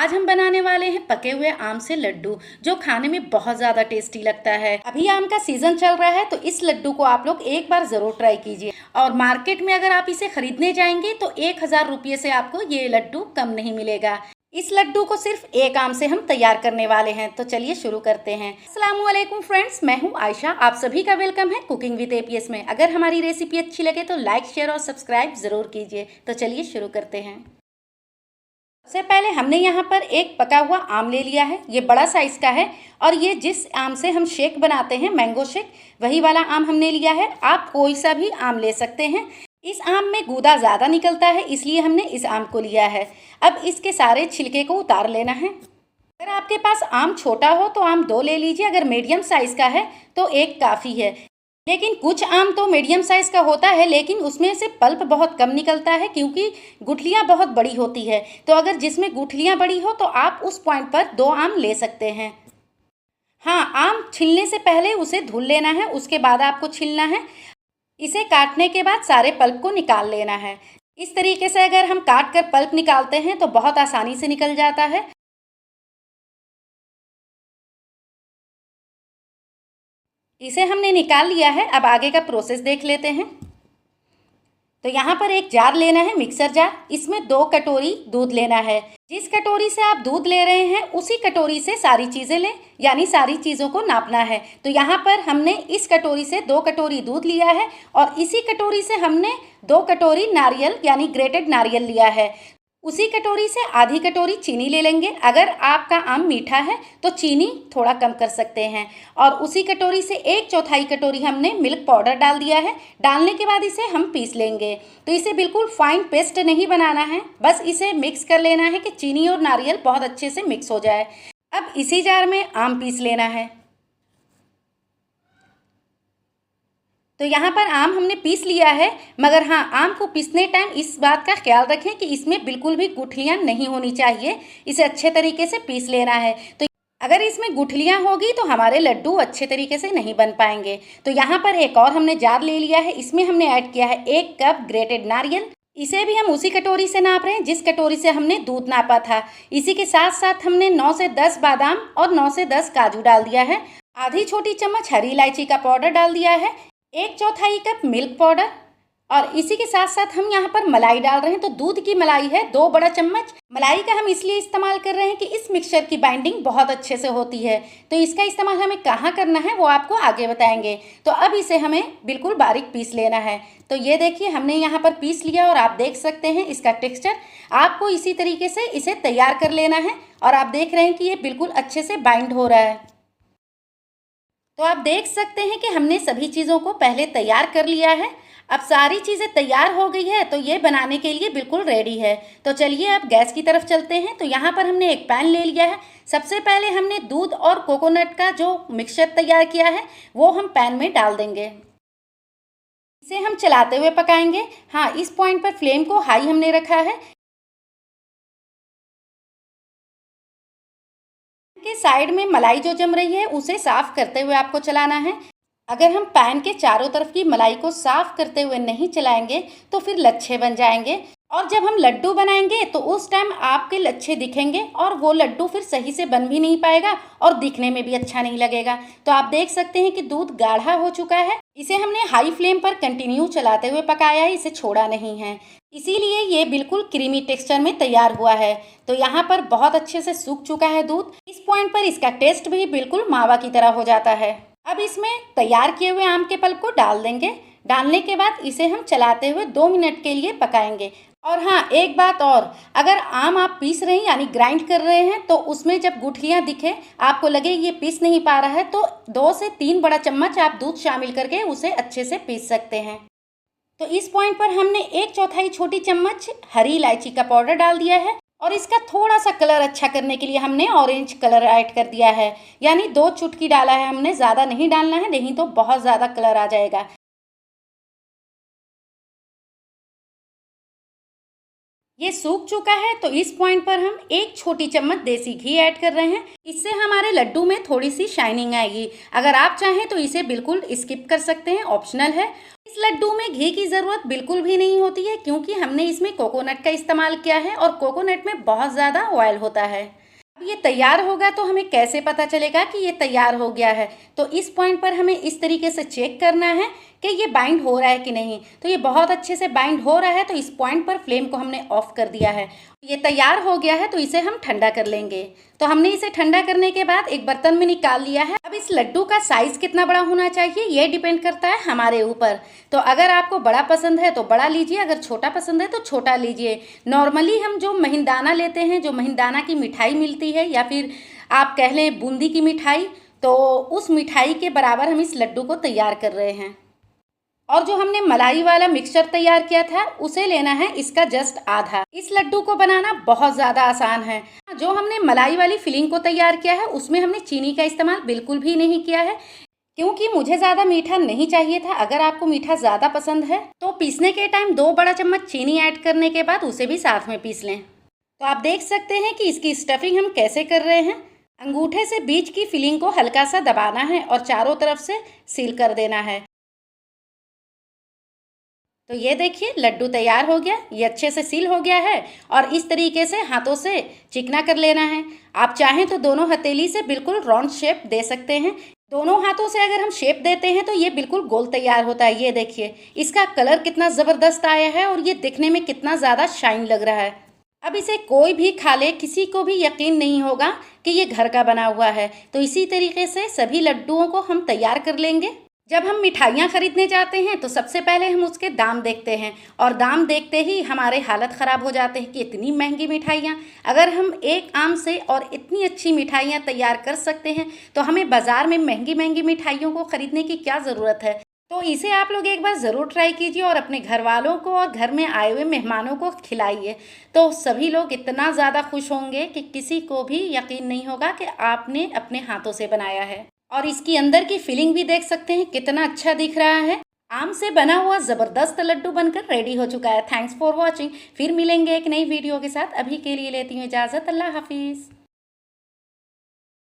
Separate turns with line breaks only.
आज हम बनाने वाले हैं पके हुए आम से लड्डू, जो खाने में बहुत ज़्यादा टेस्टी लगता है। अभी आम का सीजन चल रहा है तो इस लड्डू को आप लोग एक बार ज़रूर ट्राई कीजिए। और मार्केट में अगर आप इसे खरीदने जाएंगे तो 1000 रुपये से आपको ये लड्डू कम नहीं मिलेगा। इस लड्डू को सिर्फ एक आम से हम तैयार करने वाले हैं, तो चलिए शुरू करते हैं। अस्सलामुअलैकुम फ्रेंड्स, मैं हूं आयशा। आप सभी का वेलकम है कुकिंग विद एपीएस में। अगर हमारी रेसिपी अच्छी लगे तो लाइक, शेयर और सब्सक्राइब ज़रूर कीजिए। तो चलिए शुरू करते हैं। सबसे पहले हमने यहाँ पर एक पका हुआ आम ले लिया है, ये बड़ा साइज़ का है। और ये जिस आम से हम शेक बनाते हैं, मैंगो शेक, वही वाला आम हमने लिया है। आप कोई सा भी आम ले सकते हैं। इस आम में गूदा ज़्यादा निकलता है, इसलिए हमने इस आम को लिया है। अब इसके सारे छिलके को उतार लेना है। अगर आपके पास आम छोटा हो तो आम 2 ले लीजिए, अगर मीडियम साइज़ का है तो एक काफ़ी है। लेकिन कुछ आम तो मीडियम साइज़ का होता है, लेकिन उसमें से पल्प बहुत कम निकलता है क्योंकि गुठलियाँ बहुत बड़ी होती है। तो अगर जिसमें गुठलियाँ बड़ी हो तो आप उस पॉइंट पर 2 आम ले सकते हैं। हाँ, आम छीलने से पहले उसे धुल लेना है, उसके बाद आपको छीलना है। इसे काटने के बाद सारे पल्प को निकाल लेना है। इस तरीके से अगर हम काट कर पल्प निकालते हैं तो बहुत आसानी से निकल जाता है। इसे हमने निकाल लिया है। अब आगे का प्रोसेस देख लेते हैं। तो यहाँ पर एक जार लेना है, मिक्सर जार। इसमें 2 कटोरी दूध लेना है। जिस कटोरी से आप दूध ले रहे हैं उसी कटोरी से सारी चीज़ें लें, यानी सारी चीज़ों को नापना है। तो यहाँ पर हमने इस कटोरी से 2 कटोरी दूध लिया है और इसी कटोरी से हमने 2 कटोरी नारियल यानी ग्रेटेड नारियल लिया है। उसी कटोरी से आधी कटोरी चीनी ले लेंगे। अगर आपका आम मीठा है तो चीनी थोड़ा कम कर सकते हैं। और उसी कटोरी से 1/4 कटोरी हमने मिल्क पाउडर डाल दिया है। डालने के बाद इसे हम पीस लेंगे। तो इसे बिल्कुल फाइन पेस्ट नहीं बनाना है, बस इसे मिक्स कर लेना है कि चीनी और नारियल बहुत अच्छे से मिक्स हो जाए। अब इसी जार में आम पीस लेना है। तो यहाँ पर आम हमने पीस लिया है, मगर हाँ, आम को पीसने टाइम इस बात का ख्याल रखें कि इसमें बिल्कुल भी गुठलियाँ नहीं होनी चाहिए। इसे अच्छे तरीके से पीस लेना है। तो अगर इसमें गुठलियाँ होगी तो हमारे लड्डू अच्छे तरीके से नहीं बन पाएंगे। तो यहाँ पर एक और हमने जार ले लिया है। इसमें हमने ऐड किया है 1 कप ग्रेटेड नारियल। इसे भी हम उसी कटोरी से नाप रहे हैं जिस कटोरी से हमने दूध नापा था। इसी के साथ साथ हमने 9 से 10 बादाम और 9 से 10 काजू डाल दिया है। आधी छोटी चम्मच हरी इलायची का पाउडर डाल दिया है। 1/4 कप मिल्क पाउडर। और इसी के साथ साथ हम यहाँ पर मलाई डाल रहे हैं। तो दूध की मलाई है 2 बड़ा चम्मच। मलाई का हम इसलिए इस्तेमाल कर रहे हैं कि इस मिक्सचर की बाइंडिंग बहुत अच्छे से होती है। तो इसका इस्तेमाल हमें कहाँ करना है वो आपको आगे बताएंगे। तो अब इसे हमें बिल्कुल बारीक पीस लेना है। तो ये देखिए, हमने यहाँ पर पीस लिया और आप देख सकते हैं इसका टेक्स्चर। आपको इसी तरीके से इसे तैयार कर लेना है। और आप देख रहे हैं कि ये बिल्कुल अच्छे से बाइंड हो रहा है। तो आप देख सकते हैं कि हमने सभी चीज़ों को पहले तैयार कर लिया है। अब सारी चीज़ें तैयार हो गई है तो ये बनाने के लिए बिल्कुल रेडी है। तो चलिए अब गैस की तरफ चलते हैं। तो यहाँ पर हमने एक पैन ले लिया है। सबसे पहले हमने दूध और कोकोनट का जो मिक्सचर तैयार किया है वो हम पैन में डाल देंगे। इसे हम चलाते हुए पकाएंगे। हाँ, इस पॉइंट पर फ्लेम को हाई हमने रखा है। के साइड में मलाई जो जम रही है उसे साफ करते हुए आपको चलाना है। अगर हम पैन के चारों तरफ की मलाई को साफ करते हुए नहीं चलाएंगे तो फिर लच्छे बन जाएंगे। और जब हम लड्डू बनाएंगे तो उस टाइम आपके लच्छे दिखेंगे और वो लड्डू फिर सही से बन भी नहीं पाएगा और दिखने में भी अच्छा नहीं लगेगा। तो आप देख सकते हैं कि दूध गाढ़ा हो चुका है। इसे हमने हाई फ्लेम पर कंटिन्यू चलाते हुए पकाया है, इसे छोड़ा नहीं है। इसीलिए ये बिल्कुल क्रीमी टेक्सचर में तैयार हुआ है। तो यहाँ पर बहुत अच्छे से सूख चुका है दूध। इस पॉइंट पर इसका टेस्ट भी बिल्कुल मावा की तरह हो जाता है। अब इसमें तैयार किए हुए आम के पल्प को डाल देंगे। डालने के बाद इसे हम चलाते हुए 2 मिनट के लिए पकाएंगे। और हाँ, एक बात और, अगर आम आप पीस रहे हैं यानी ग्राइंड कर रहे हैं तो उसमें जब गुठलियाँ दिखे, आपको लगे ये पीस नहीं पा रहा है, तो 2 से 3 बड़ा चम्मच आप दूध शामिल करके उसे अच्छे से पीस सकते हैं। तो इस पॉइंट पर हमने 1/4 छोटी चम्मच हरी इलायची का पाउडर डाल दिया है। और इसका थोड़ा सा कलर अच्छा करने के लिए हमने ऑरेंज कलर ऐड कर दिया है, यानी 2 चुटकी डाला है हमने, ज़्यादा नहीं डालना है, नहीं तो बहुत ज़्यादा कलर आ जाएगा। ये सूख चुका है तो इस पॉइंट पर हम 1 छोटी चम्मच देसी घी ऐड कर रहे हैं। इससे हमारे लड्डू में थोड़ी सी शाइनिंग आएगी। अगर आप चाहें तो इसे बिल्कुल स्किप कर सकते हैं, ऑप्शनल है। इस लड्डू में घी की ज़रूरत बिल्कुल भी नहीं होती है, क्योंकि हमने इसमें कोकोनट का इस्तेमाल किया है और कोकोनट में बहुत ज़्यादा ऑयल होता है। अब ये तैयार होगा तो हमें कैसे पता चलेगा कि ये तैयार हो गया है? तो इस पॉइंट पर हमें इस तरीके से चेक करना है कि ये बाइंड हो रहा है कि नहीं। तो ये बहुत अच्छे से बाइंड हो रहा है, तो इस पॉइंट पर फ्लेम को हमने ऑफ कर दिया है। ये तैयार हो गया है, तो इसे हम ठंडा कर लेंगे। तो हमने इसे ठंडा करने के बाद एक बर्तन में निकाल लिया है। अब इस लड्डू का साइज़ कितना बड़ा होना चाहिए ये डिपेंड करता है हमारे ऊपर। तो अगर आपको बड़ा पसंद है तो बड़ा लीजिए, अगर छोटा पसंद है तो छोटा लीजिए। नॉर्मली हम जो महीनदाना लेते हैं, जो महीनदाना की मिठाई मिलती है या फिर आप कह लें बूंदी की मिठाई, तो उस मिठाई के बराबर हम इस लड्डू को तैयार कर रहे हैं। और जो हमने मलाई वाला मिक्सचर तैयार किया था उसे लेना है इसका जस्ट आधा। इस लड्डू को बनाना बहुत ज़्यादा आसान है। जो हमने मलाई वाली फिलिंग को तैयार किया है उसमें हमने चीनी का इस्तेमाल बिल्कुल भी नहीं किया है, क्योंकि मुझे ज़्यादा मीठा नहीं चाहिए था। अगर आपको मीठा ज़्यादा पसंद है तो पीसने के टाइम 2 बड़ा चम्मच चीनी ऐड करने के बाद उसे भी साथ में पीस लें। तो आप देख सकते हैं कि इसकी स्टफिंग हम कैसे कर रहे हैं। अंगूठे से बीच की फिलिंग को हल्का सा दबाना है और चारों तरफ से सील कर देना है। तो ये देखिए लड्डू तैयार हो गया, ये अच्छे से सील हो गया है और इस तरीके से हाथों से चिकना कर लेना है। आप चाहें तो दोनों हथेली से बिल्कुल राउंड शेप दे सकते हैं। दोनों हाथों से अगर हम शेप देते हैं तो ये बिल्कुल गोल तैयार होता है। ये देखिए इसका कलर कितना ज़बरदस्त आया है और ये दिखने में कितना ज़्यादा शाइन लग रहा है। अब इसे कोई भी खा ले, किसी को भी यकीन नहीं होगा कि ये घर का बना हुआ है। तो इसी तरीके से सभी लड्डुओं को हम तैयार कर लेंगे। जब हम मिठाइयाँ खरीदने जाते हैं तो सबसे पहले हम उसके दाम देखते हैं और दाम देखते ही हमारे हालत ख़राब हो जाते हैं कि इतनी महंगी मिठाइयाँ। अगर हम एक आम से और इतनी अच्छी मिठाइयाँ तैयार कर सकते हैं तो हमें बाज़ार में महंगी महंगी मिठाइयों को ख़रीदने की क्या ज़रूरत है। तो इसे आप लोग एक बार ज़रूर ट्राई कीजिए और अपने घर वालों को और घर में आए हुए मेहमानों को खिलाइए। तो सभी लोग इतना ज़्यादा खुश होंगे कि किसी को भी यकीन नहीं होगा कि आपने अपने हाथों से बनाया है। और इसकी अंदर की फिलिंग भी देख सकते हैं कितना अच्छा दिख रहा है। आम से बना हुआ ज़बरदस्त लड्डू बनकर रेडी हो चुका है। Thanks for watching. फिर मिलेंगे एक नई वीडियो के साथ। अभी के लिए लेती हूँ इजाज़त। अल्लाह हाफिज़।